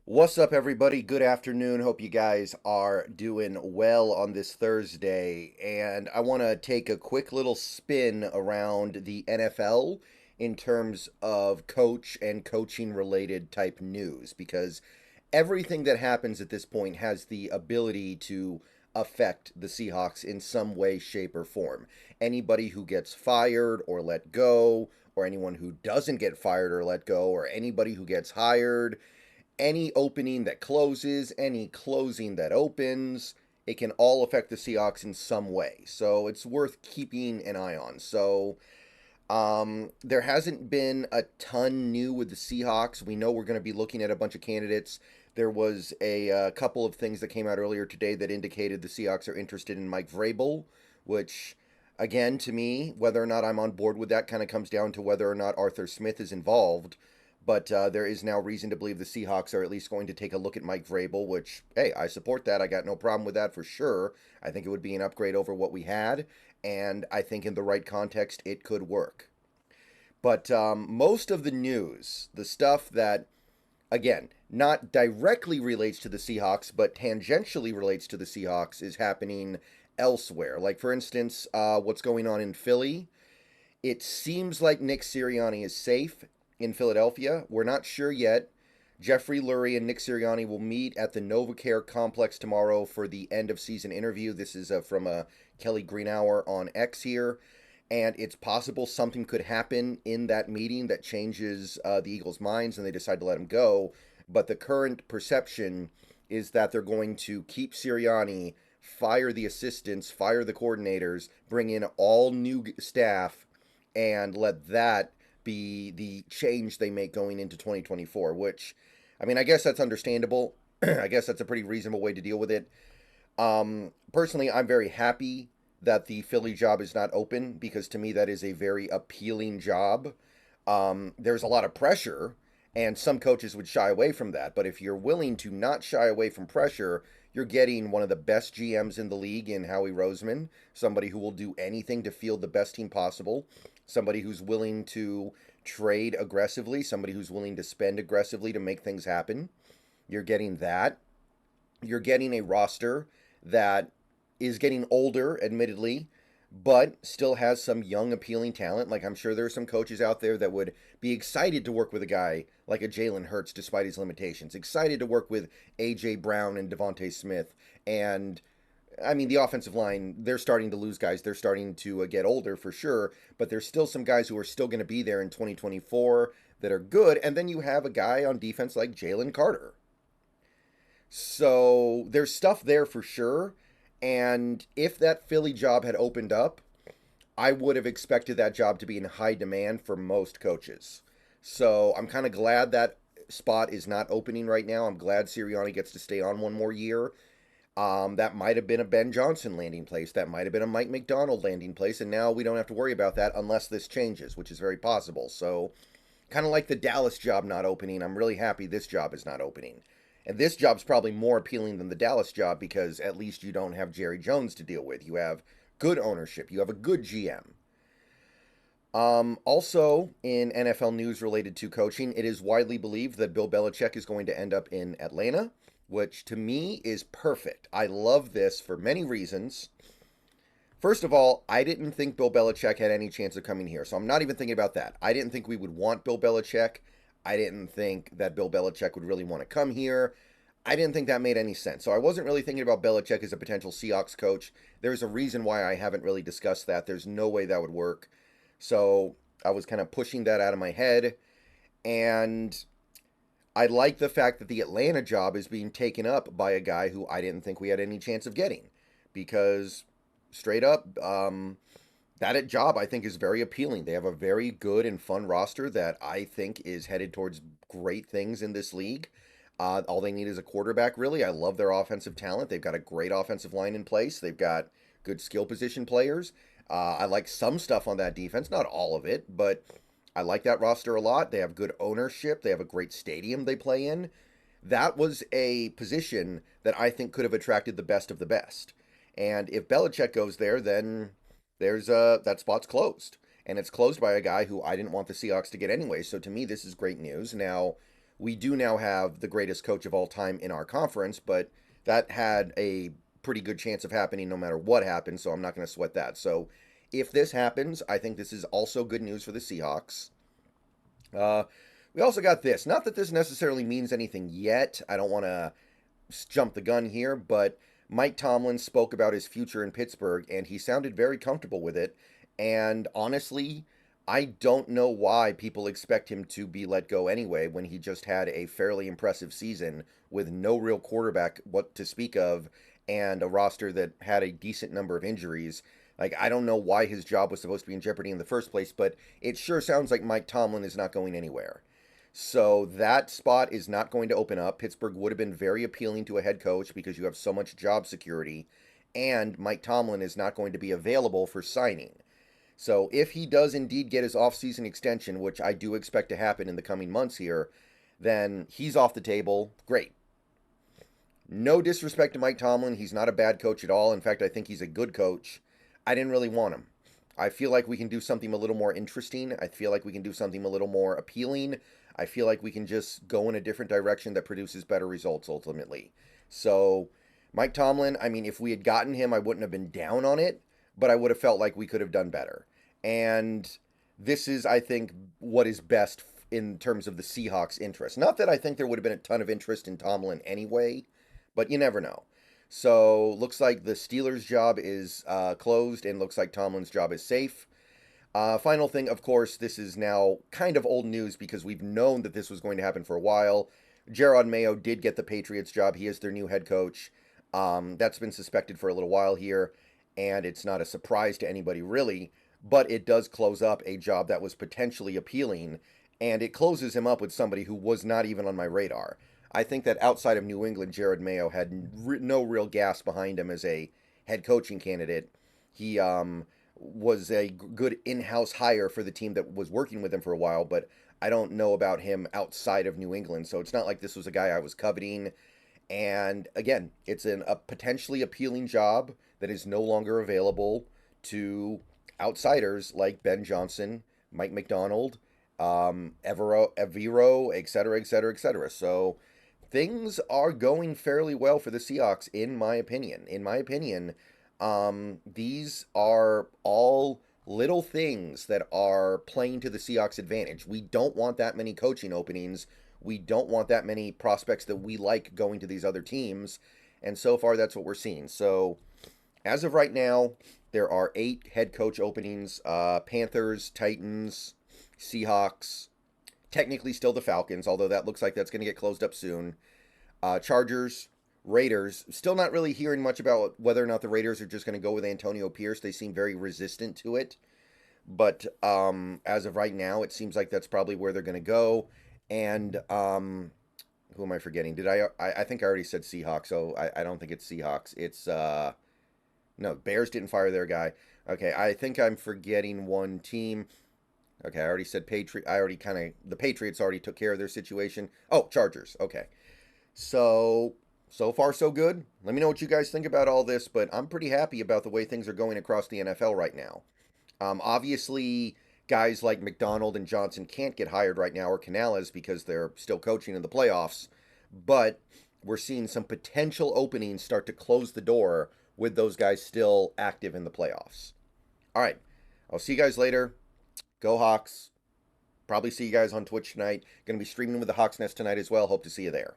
What's up, everybody? Good afternoon. Hope you guys are doing well on this Thursday. And I want to take a quick little spin around the NFL in terms of coach and coaching related type news because everything that happens at this point has the ability to affect the Seahawks in some way, shape, or form. Anybody who gets fired or let go, or anyone who doesn't get fired or let go, or anybody who gets hired, any opening that closes, any closing that opens, it can all affect the Seahawks in some way. So it's worth keeping an eye on. There hasn't been a ton new with the Seahawks. We know we're going to be looking at a bunch of candidates. There was a couple of things that came out earlier today that indicated the Seahawks are interested in Mike Vrabel, which, again, to me, whether or not I'm on board with that kind of comes down to whether or not Arthur Smith is involved. But there is now reason to believe the Seahawks are at least going to take a look at Mike Vrabel, which, hey, I support that. I got no problem with that for sure. I think it would be an upgrade over what we had, and I think in the right context, it could work. But most of the news, the stuff that, again, not directly relates to the Seahawks, but tangentially relates to the Seahawks, is happening elsewhere. Like, for instance, what's going on in Philly. It seems like Nick Sirianni is safe in Philadelphia. We're not sure yet. Jeffrey Lurie and Nick Sirianni will meet at the NovaCare complex tomorrow for the end of season interview. This is from Kelly Greenhour on X here. And it's possible something could happen in that meeting that changes the Eagles' minds and they decide to let him go. But the current perception is that they're going to keep Sirianni, fire the assistants, fire the coordinators, bring in all new staff, and let that be the change they make going into 2024, which, I mean, I guess that's understandable. I guess that's a pretty reasonable way to deal with it. Personally, I'm very happy that the Philly job is not open because to me that is a very appealing job. There's a lot of pressure, and some coaches would shy away from that. But if you're willing to not shy away from pressure, you're getting one of the best GMs in the league in Howie Roseman, somebody who will do anything to field the best team possible, somebody who's willing to trade aggressively, somebody who's willing to spend aggressively to make things happen. You're getting that. You're getting a roster that is getting older, admittedly, but still has some young, appealing talent. Like, I'm sure there are some coaches out there that would be excited to work with a guy like a Jalen Hurts despite his limitations, excited to work with A.J. Brown and Devontae Smith. And, I mean, the offensive line, they're starting to lose guys. They're starting to get older for sure, but there's still some guys who are still going to be there in 2024 that are good. And then you have a guy on defense like Jalen Carter. So there's stuff there for sure. And if that Philly job had opened up, I would have expected that job to be in high demand for most coaches. So I'm kind of glad that spot is not opening right now. I'm glad Sirianni gets to stay on one more year. That might have been a Ben Johnson landing place. That might have been a Mike McDonald landing place. And now we don't have to worry about that unless this changes, which is very possible. So kind of like the Dallas job not opening, I'm really happy this job is not opening. And this job's probably more appealing than the Dallas job because at least you don't have Jerry Jones to deal with. You have good ownership. You have a good GM. Also, in NFL news related to coaching, it is widely believed that Bill Belichick is going to end up in Atlanta, which to me is perfect. I love this for many reasons. First of all, I didn't think Bill Belichick had any chance of coming here, so I'm not even thinking about that. I didn't think we would want Bill Belichick. I didn't think that Bill Belichick would really want to come here. I didn't think that made any sense. So I wasn't really thinking about Belichick as a potential Seahawks coach. There's a reason why I haven't really discussed that. There's no way that would work. So I was kind of pushing that out of my head. And I like the fact that the Atlanta job is being taken up by a guy who I didn't think we had any chance of getting. Because straight up, that job I think is very appealing. They have a very good and fun roster that I think is headed towards great things in this league. All they need is a quarterback, really. I love their offensive talent. They've got a great offensive line in place. They've got good skill position players. I like some stuff on that defense, not all of it, but I like that roster a lot. They have good ownership. They have a great stadium they play in. That was a position that I think could have attracted the best of the best. And if Belichick goes there, then there's that spot's closed. And it's closed by a guy who I didn't want the Seahawks to get anyway. So to me, this is great news. Now, we do now have the greatest coach of all time in our conference, but that had a pretty good chance of happening no matter what happens, so I'm not going to sweat that. So if this happens, I think this is also good news for the Seahawks. We also got this. Not that this necessarily means anything yet. I don't want to jump the gun here, but Mike Tomlin spoke about his future in Pittsburgh, and he sounded very comfortable with it. And honestly, I don't know why people expect him to be let go anyway when he just had a fairly impressive season with no real quarterback what to speak of and a roster that had a decent number of injuries. Like, I don't know why his job was supposed to be in jeopardy in the first place, but it sure sounds like Mike Tomlin is not going anywhere. So that spot is not going to open up. Pittsburgh would have been very appealing to a head coach because you have so much job security, and Mike Tomlin is not going to be available for signing. So if he does indeed get his offseason extension, which I do expect to happen in the coming months here, then he's off the table. Great. No disrespect to Mike Tomlin. He's not a bad coach at all. In fact, I think he's a good coach. I didn't really want him. I feel like we can do something a little more interesting. I feel like we can do something a little more appealing. I feel like we can just go in a different direction that produces better results ultimately. So, Mike Tomlin, I mean, if we had gotten him, I wouldn't have been down on it, but I would have felt like we could have done better. And this is, I think, what is best in terms of the Seahawks' interest. Not that I think there would have been a ton of interest in Tomlin anyway, but you never know. So, looks like the Steelers' job is closed, and looks like Tomlin's job is safe. Final thing, of course, this is now kind of old news because we've known that this was going to happen for a while. Jerod Mayo did get the Patriots job. He is their new head coach. That's been suspected for a little while here, and it's not a surprise to anybody really, but it does close up a job that was potentially appealing, and it closes him up with somebody who was not even on my radar. I think that outside of New England, Jerod Mayo had no real gas behind him as a head coaching candidate. He was a good in-house hire for the team that was working with him for a while, but I don't know about him outside of New England, so it's not like this was a guy I was coveting. And again, it's a potentially appealing job that is no longer available to outsiders like Ben Johnson, Mike McDonald, Evero, etc., etc., etc. So things are going fairly well for the Seahawks, in my opinion. In my opinion, these are all little things that are playing to the Seahawks' advantage. We don't want that many coaching openings. We don't want that many prospects that we like going to these other teams. And so far, that's what we're seeing. So, as of right now, there are 8 head coach openings. Panthers, Titans, Seahawks, technically still the Falcons, although that looks like that's going to get closed up soon. Chargers, Raiders, still not really hearing much about whether or not the Raiders are just going to go with Antonio Pierce. They seem very resistant to it. But as of right now, it seems like that's probably where they're going to go. And who am I forgetting? I think I already said Seahawks, so I don't think it's Seahawks. It's, no, Bears didn't fire their guy. Okay, I think I'm forgetting one team. Okay, I already said the Patriots already took care of their situation. Oh, Chargers, okay. So far so good. Let me know what you guys think about all this, but I'm pretty happy about the way things are going across the NFL right now. Obviously, guys like McDonald and Johnson can't get hired right now, or Canales, because they're still coaching in the playoffs, but we're seeing some potential openings start to close the door with those guys still active in the playoffs. All right, I'll see you guys later. Go Hawks. Probably see you guys on Twitch tonight. Going to be streaming with the Hawks Nest tonight as well. Hope to see you there.